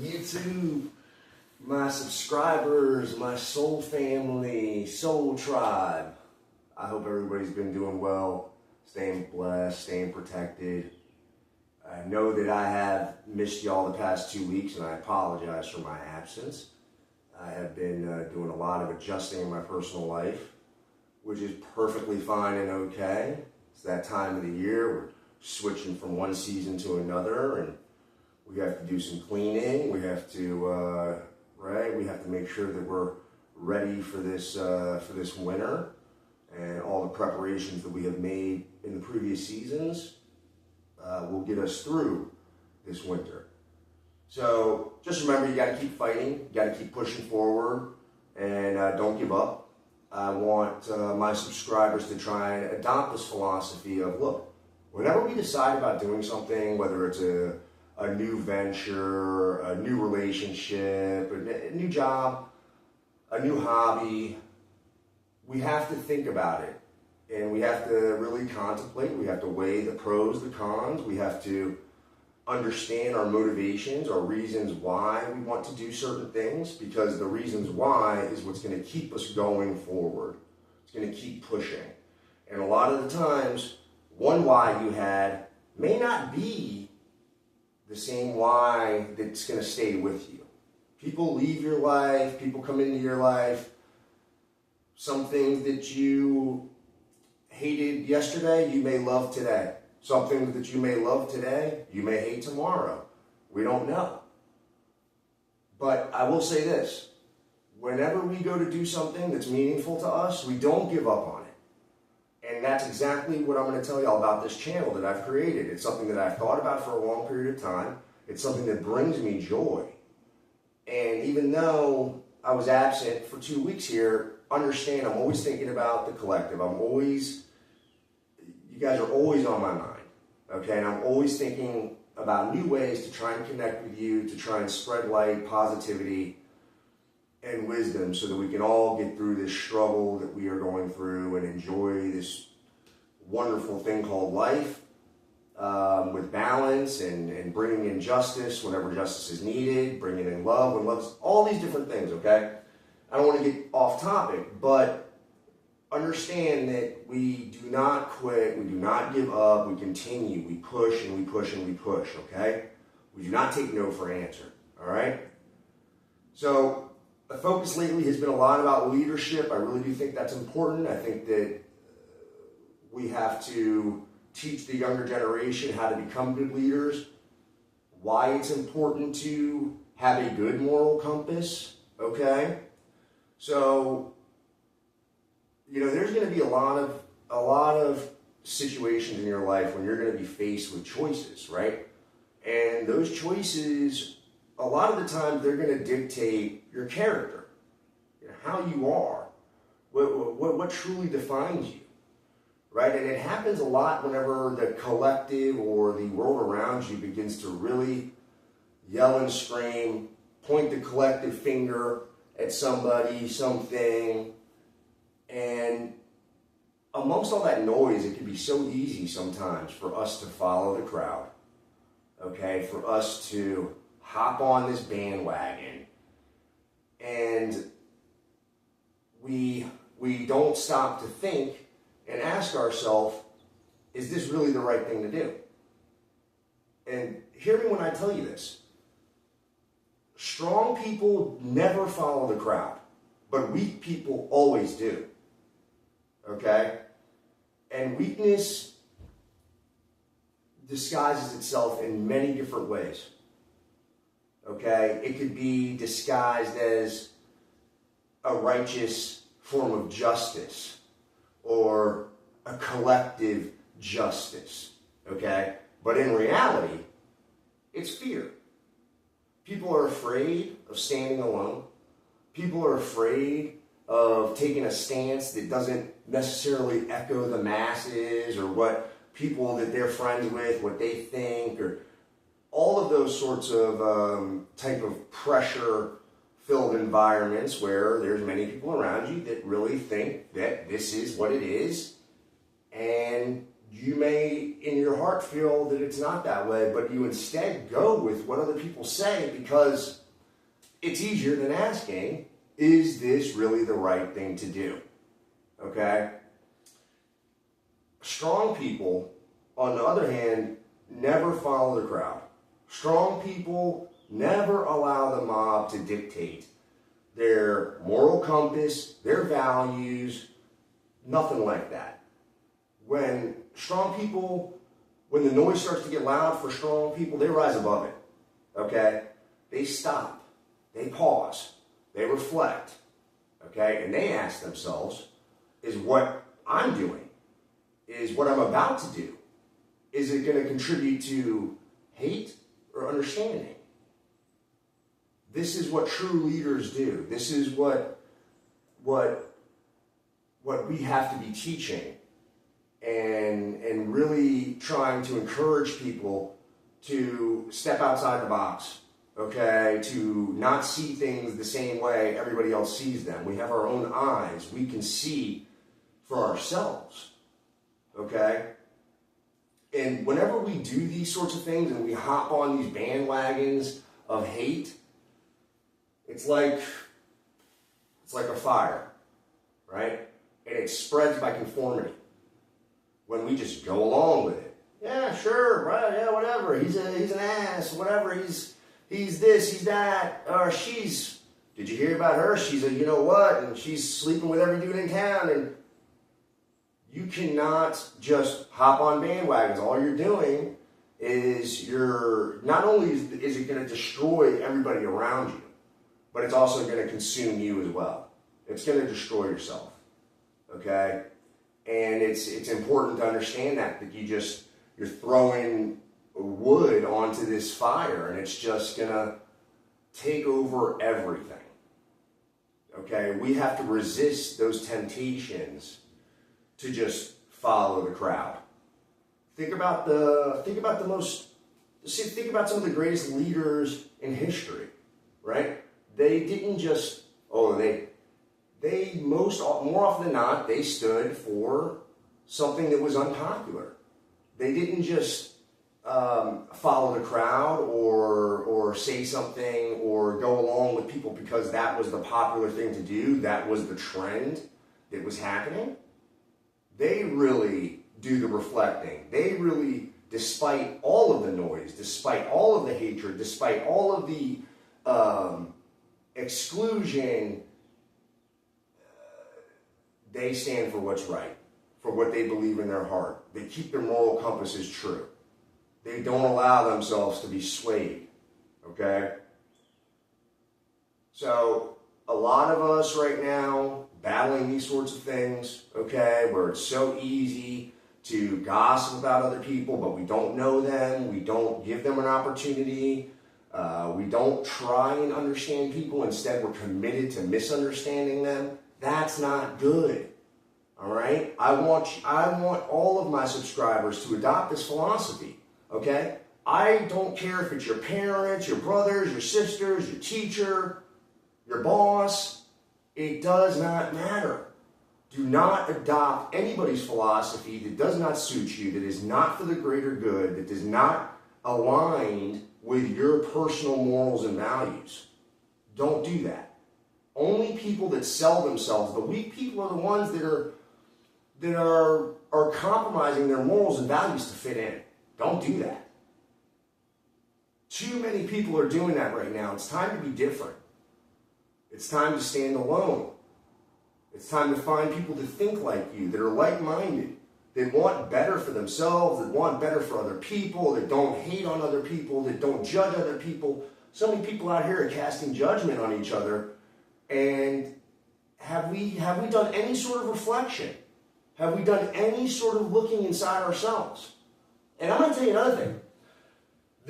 YouTube, my subscribers, my soul family, soul tribe. I hope everybody's been doing well, staying blessed, staying protected. I know that I have missed y'all the past 2 weeks, and I apologize for my absence. I have been doing a lot of adjusting in my personal life, which is perfectly fine and okay. It's that time of the year. We're switching from one season to another, and we have to do some cleaning. We have to, we have to make sure that we're ready for this winter, and all the preparations that we have made in the previous seasons will get us through this winter. So just remember, you got to keep fighting, you got to keep pushing forward, and don't give up. I want my subscribers to try and adopt this philosophy of, look, whenever we decide about doing something, whether it's a new venture, a new relationship, a new job, a new hobby, we have to think about it. And we have to really contemplate. We have to weigh the pros, the cons. We have to understand our motivations, our reasons why we want to do certain things, because the reasons why is what's going to keep us going forward. It's going to keep pushing. And a lot of the times, one why you had may not be the same why that's going to stay with you. People leave your life, people come into your life. Some things that you hated yesterday, you may love today. Some things that you may love today, you may hate tomorrow. We don't know. But I will say this, whenever we go to do something that's meaningful to us, we don't give up on it. And that's exactly what I'm going to tell y'all about this channel that I've created. It's something that I've thought about for a long period of time. It's something that brings me joy. And even though I was absent for 2 weeks here, understand I'm always thinking about the collective. You guys are always on my mind, okay? And I'm always thinking about new ways to try and connect with you, to try and spread light, positivity, and wisdom so that we can all get through this struggle that we are going through and enjoy this wonderful thing called life with balance and bringing in justice whenever justice is needed, bringing in love when love's, all these different things, okay? I don't want to get off topic, but understand that we do not quit, we do not give up, we continue, we push and we push and we push, okay? We do not take no for an answer, all right? So the focus lately has been a lot about leadership. I really do think that's important. I think that we have to teach the younger generation how to become good leaders, why it's important to have a good moral compass, okay? So, you know, there's going to be a lot of situations in your life when you're going to be faced with choices, right? And those choices, a lot of the time, they're going to dictate your character, you know, how you are, what truly defines you, right? And it happens a lot whenever the collective or the world around you begins to really yell and scream, point the collective finger at somebody, something. And amongst all that noise, it can be so easy sometimes for us to follow the crowd, okay? For us to hop on this bandwagon. And we don't stop to think and ask ourselves, is this really the right thing to do? And hear me when I tell you this. Strong people never follow the crowd, but weak people always do. Okay? And weakness disguises itself in many different ways. Okay? It could be disguised as a righteous form of justice or a collective justice. Okay? But in reality, it's fear. People are afraid of standing alone. People are afraid of taking a stance that doesn't necessarily echo the masses or what people that they're friends with, what they think, or all of those sorts of type of pressure-filled environments where there's many people around you that really think that this is what it is, and you may in your heart feel that it's not that way, but you instead go with what other people say because it's easier than asking, is this really the right thing to do? Okay? Strong people, on the other hand, never follow the crowd. Strong people never allow the mob to dictate their moral compass, their values, nothing like that. When strong people, when the noise starts to get loud for strong people, they rise above it, okay? They stop, they pause, they reflect, okay? And they ask themselves, is what I'm doing, is what I'm about to do, is it going to contribute to hate or understanding? This is what true leaders do. This is what we have to be teaching and really trying to encourage people to step outside the box, okay? To not see things the same way everybody else sees them. We have our own eyes. We can see for ourselves, okay? And whenever we do these sorts of things and we hop on these bandwagons of hate, it's like a fire, right? And it spreads by conformity. When we just go along with it. Yeah, sure, right, yeah, whatever. He's an ass, whatever. He's this, he's that. Or she's, did you hear about her? She's a you know what, and she's sleeping with every dude in town. And you cannot just hop on bandwagons. All you're doing is not only is it going to destroy everybody around you, but it's also going to consume you as well. It's going to destroy yourself, okay? And it's important to understand that you're throwing wood onto this fire and it's just going to take over everything, okay? We have to resist those temptations to just follow the crowd. Think about some of the greatest leaders in history, right? They didn't just, more often than not, they stood for something that was unpopular. They didn't just follow the crowd or say something or go along with people because that was the popular thing to do, that was the trend that was happening. They really do the reflecting. They really, despite all of the noise, despite all of the hatred, despite all of the exclusion, they stand for what's right, for what they believe in their heart. They keep their moral compasses true. They don't allow themselves to be swayed, okay? So a lot of us right now battling these sorts of things, okay, where it's so easy to gossip about other people, but we don't know them, we don't give them an opportunity, we don't try and understand people, instead we're committed to misunderstanding them. That's not good, all right? I want all of my subscribers to adopt this philosophy, okay? I don't care if it's your parents, your brothers, your sisters, your teacher, your boss. It does not matter. Do not adopt anybody's philosophy that does not suit you, that is not for the greater good, that does not align with your personal morals and values. Don't do that. Only people that sell themselves, the weak people, are the ones that are compromising their morals and values to fit in. Don't do that. Too many people are doing that right now. It's time to be different. It's time to stand alone. It's time to find people that think like you, that are like-minded, that want better for themselves, that want better for other people, that don't hate on other people, that don't judge other people. So many people out here are casting judgment on each other. And have we done any sort of reflection? Have we done any sort of looking inside ourselves? And I'm going to tell you another thing.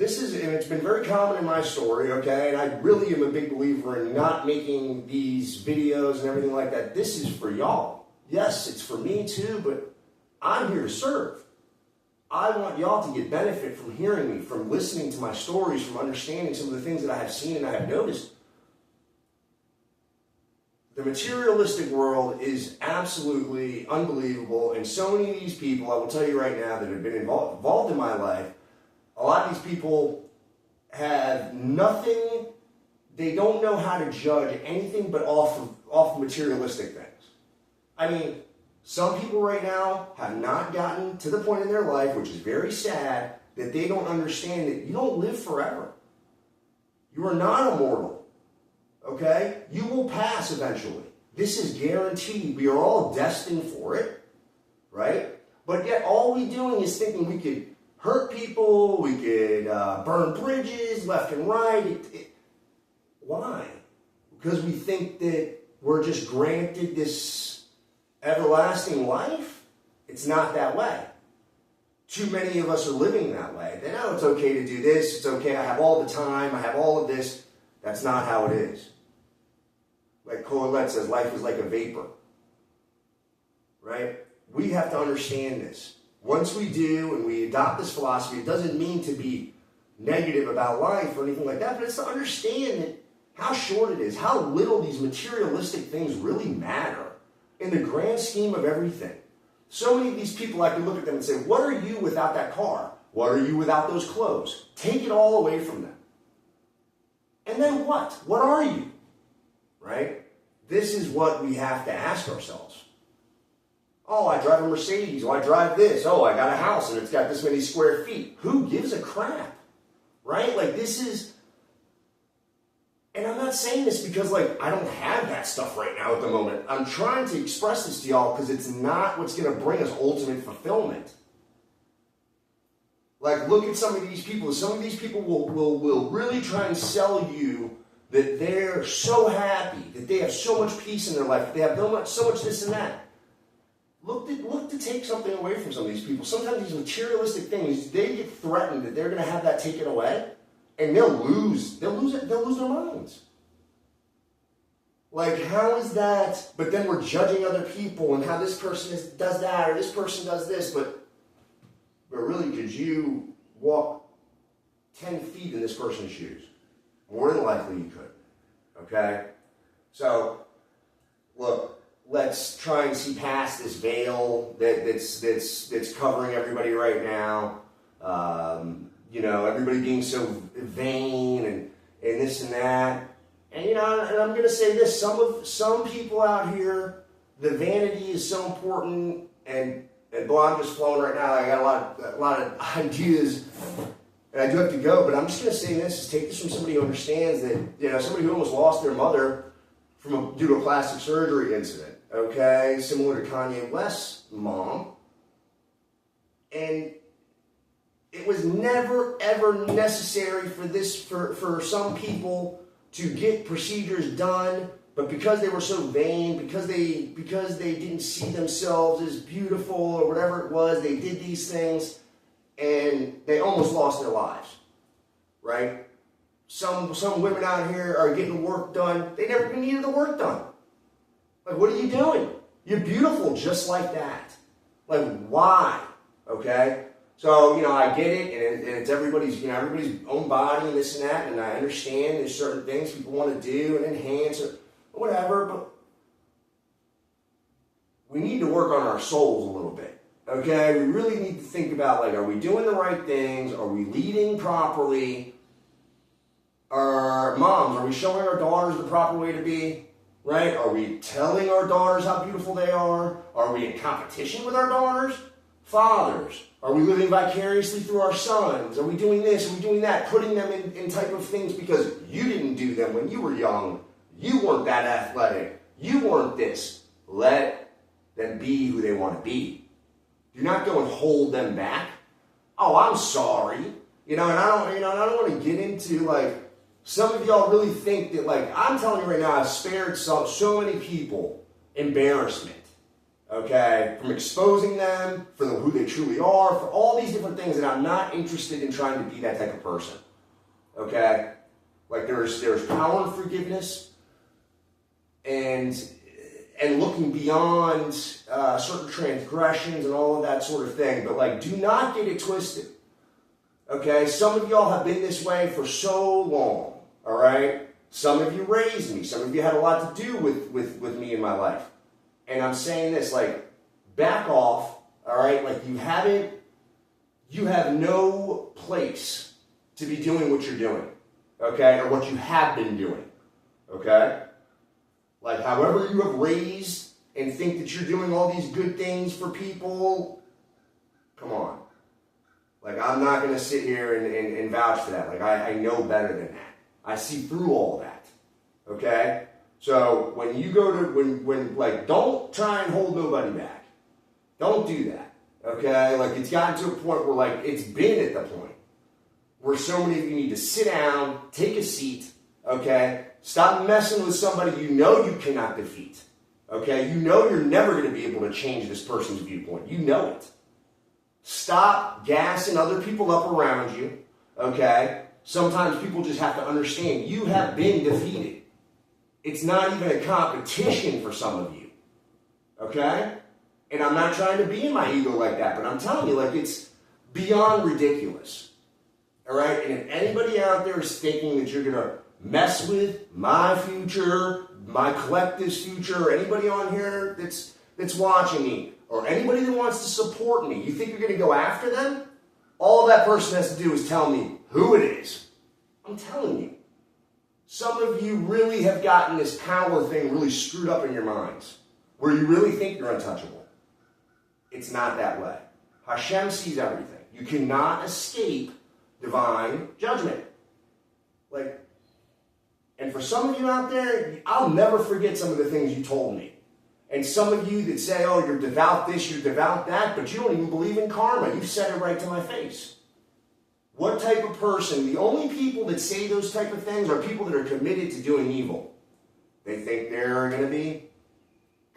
And it's been very common in my story, okay, and I really am a big believer in not making these videos and everything like that. This is for y'all. Yes, it's for me too, but I'm here to serve. I want y'all to get benefit from hearing me, from listening to my stories, from understanding some of the things that I have seen and I have noticed. The materialistic world is absolutely unbelievable, and so many of these people, I will tell you right now, that have been involved in my life, a lot of these people have nothing, they don't know how to judge anything but off of materialistic things. I mean, some people right now have not gotten to the point in their life, which is very sad, that they don't understand that you don't live forever. You are not immortal. Okay? You will pass eventually. This is guaranteed. We are all destined for it. Right? But yet all we're doing is thinking we could hurt people, we could burn bridges left and right. Why? Because we think that we're just granted this everlasting life? It's not that way. Too many of us are living that way. They know it's okay to do this, it's okay, I have all the time, I have all of this. That's not how it is. Like Colette says, life is like a vapor. Right? We have to understand this. Once we do and we adopt this philosophy, it doesn't mean to be negative about life or anything like that, but it's to understand that how short it is, how little these materialistic things really matter in the grand scheme of everything. So many of these people, I can look at them and say, what are you without that car? What are you without those clothes? Take it all away from them. And then what? What are you? Right? This is what we have to ask ourselves. Oh, I drive a Mercedes. Oh, I drive this. Oh, I got a house and it's got this many square feet. Who gives a crap? Right? Like this is... And I'm not saying this because like I don't have that stuff right now at the moment. I'm trying to express this to y'all because it's not what's going to bring us ultimate fulfillment. Like look at some of these people. Some of these people will really try and sell you that they're so happy, that they have so much peace in their life, that they have so much this and that. Look to take something away from some of these people. Sometimes these materialistic things, they get threatened that they're going to have that taken away, and they'll lose their minds. Like, how is that? But then we're judging other people and how this person does that or this person does this, but really, could you walk 10 feet in this person's shoes? More than likely you could. Okay? So, look, let's try and see past this veil that's covering everybody right now. Everybody being so vain and this and that. And and I'm going to say this, some people out here, the vanity is so important, and boy, I'm just flowing right now. I got a lot of ideas, and I do have to go, but I'm just going to say this, is take this from somebody who understands that, somebody who almost lost their mother due to a plastic surgery incident, okay, similar to Kanye West's mom, and it was never, ever necessary for some people to get procedures done, but because they were so vain, because they didn't see themselves as beautiful or whatever it was, they did these things, and they almost lost their lives, right? Some women out here are getting work done. They never even needed the work done. Like, what are you doing? You're beautiful just like that. Like, why? Okay? So, I get it, and it's everybody's own body and this and that, and I understand there's certain things people want to do and enhance or whatever, but we need to work on our souls a little bit, okay? We really need to think about, are we doing the right things? Are we leading properly? Our moms, are we showing our daughters the proper way to be? Right? Are we telling our daughters how beautiful they are? Are we in competition with our daughters? Fathers, are we living vicariously through our sons? Are we doing this? Are we doing that? Putting them in type of things because you didn't do them when you were young. You weren't that athletic. You weren't this. Let them be who they want to be. Do not go and hold them back. Oh, I'm sorry. And I don't want to get into some of y'all really think that I'm telling you right now, I've spared so many people embarrassment. Okay, from exposing them for who they truly are, for all these different things, and I'm not interested in trying to be that type of person. Okay, there's power in forgiveness, and looking beyond certain transgressions and all of that sort of thing. But do not get it twisted. Okay, some of y'all have been this way for so long. All right, Some of you raised me. Some of you had a lot to do with me in my life. And I'm saying this, like, back off, all right? Like, you have no place to be doing what you're doing, okay? Or what you have been doing, okay? Like, however you have raised and think that you're doing all these good things for people, come on. Like, I'm not going to sit here and vouch for that. Like, I know better than that. I see through all that, okay? So when you go to, like, don't try and hold nobody back. Don't do that, okay? Like, it's gotten to a point where, like, it's been at the point where so many of you need to sit down, take a seat, okay? Stop messing with somebody you know you cannot defeat, okay? You know you're never going to be able to change this person's viewpoint. You know it. Stop gassing other people up around you, okay? Sometimes people just have to understand you have been defeated. It's not even a competition for some of you, okay? And I'm not trying to be in my ego like that, but I'm telling you, like, it's beyond ridiculous, all right? And if anybody out there is thinking that you're going to mess with my future, my collective's future, or anybody on here that's watching me, or anybody that wants to support me, you think you're going to go after them? All that person has to do is tell me who it is. I'm telling you. Some of you really have gotten this power thing really screwed up in your minds, where you really think you're untouchable. It's not that way. Hashem sees everything. You cannot escape divine judgment. Like, and for some of you out there, I'll never forget some of the things you told me. And some of you that say, oh, you're devout this, you're devout that, but you don't even believe in karma. You said it right to my face. What type of person? The only people that say those type of things are people that are committed to doing evil. They think they're going to be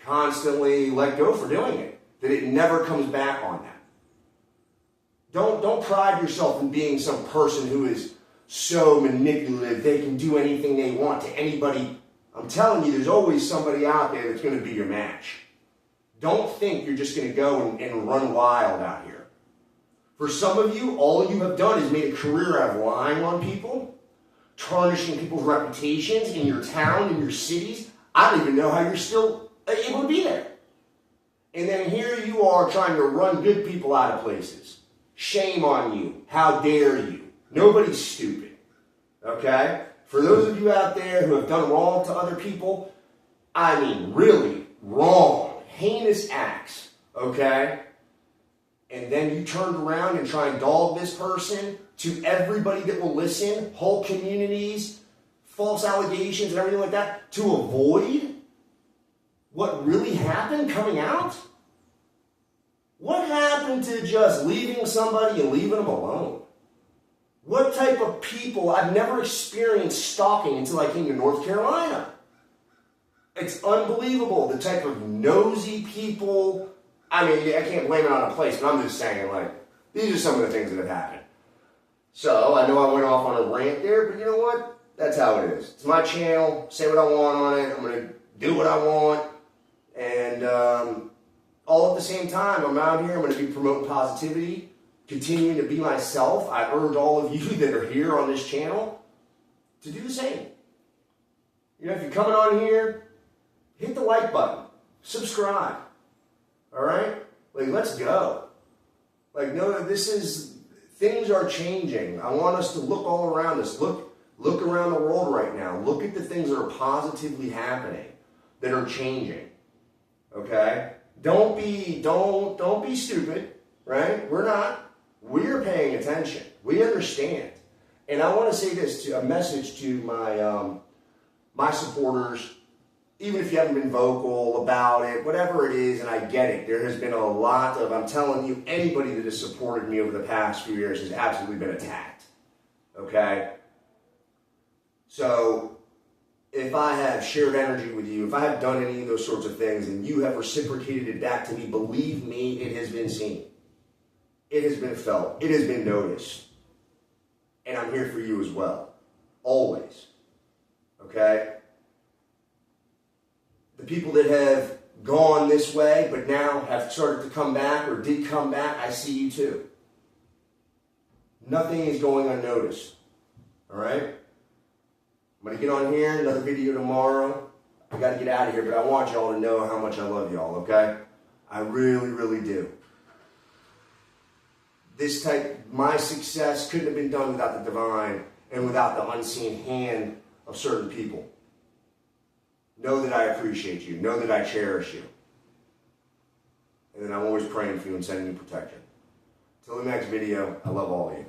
constantly let go for doing it, that it never comes back on them. Don't pride yourself in being some person who is so manipulative they can do anything they want to anybody. I'm telling you, there's always somebody out there that's going to be your match. Don't think you're just going to go and run wild out here. For some of you, all you have done is made a career out of lying on people, tarnishing people's reputations in your town, in your cities. I don't even know how you're still able to be there. And then here you are trying to run good people out of places. Shame on you. How dare you? Nobody's stupid. Okay? For those of you out there who have done wrong to other people, I mean really wrong, heinous acts, okay? And then you turned around and try and dog this person to everybody that will listen, whole communities, false allegations and everything like that, to avoid what really happened coming out? What happened to just leaving somebody and leaving them alone? What type of people? I've never experienced stalking until I came to North Carolina. It's unbelievable, the type of nosy people. I mean, I can't blame it on a place, but I'm just saying, like, these are some of the things that have happened. So, I know I went off on a rant there, but you know what? That's how it is. It's my channel. Say what I want on it. I'm going to do what I want. And all at the same time, I'm out here. I'm going to be promoting positivity, continuing to be myself. I urge all of you that are here on this channel to do the same. You know, if you're coming on here, hit the like button. Subscribe. All right? Like, let's go. Like, no, things are changing. I want us to look all around us. Look around the world right now. Look at the things that are positively happening, that are changing. Okay? Don't be stupid, right? We're not. We're paying attention. We understand. And I want to say this, a message to my supporters. Even if you haven't been vocal about it, whatever it is, and I get it, there has been a lot of, I'm telling you, anybody that has supported me over the past few years has absolutely been attacked. Okay? So, if I have shared energy with you, if I have done any of those sorts of things, and you have reciprocated it back to me, believe me, it has been seen. It has been felt. It has been noticed. And I'm here for you as well. Always. Okay? The people that have gone this way, but now have started to come back or did come back, I see you too. Nothing is going unnoticed. All right? I'm going to get on here, another video tomorrow. I got to get out of here, but I want y'all to know how much I love y'all, okay? I really, really do. My success couldn't have been done without the divine and without the unseen hand of certain people. Know that I appreciate you. Know that I cherish you. And then I'm always praying for you and sending you protection. Till the next video, I love all of you.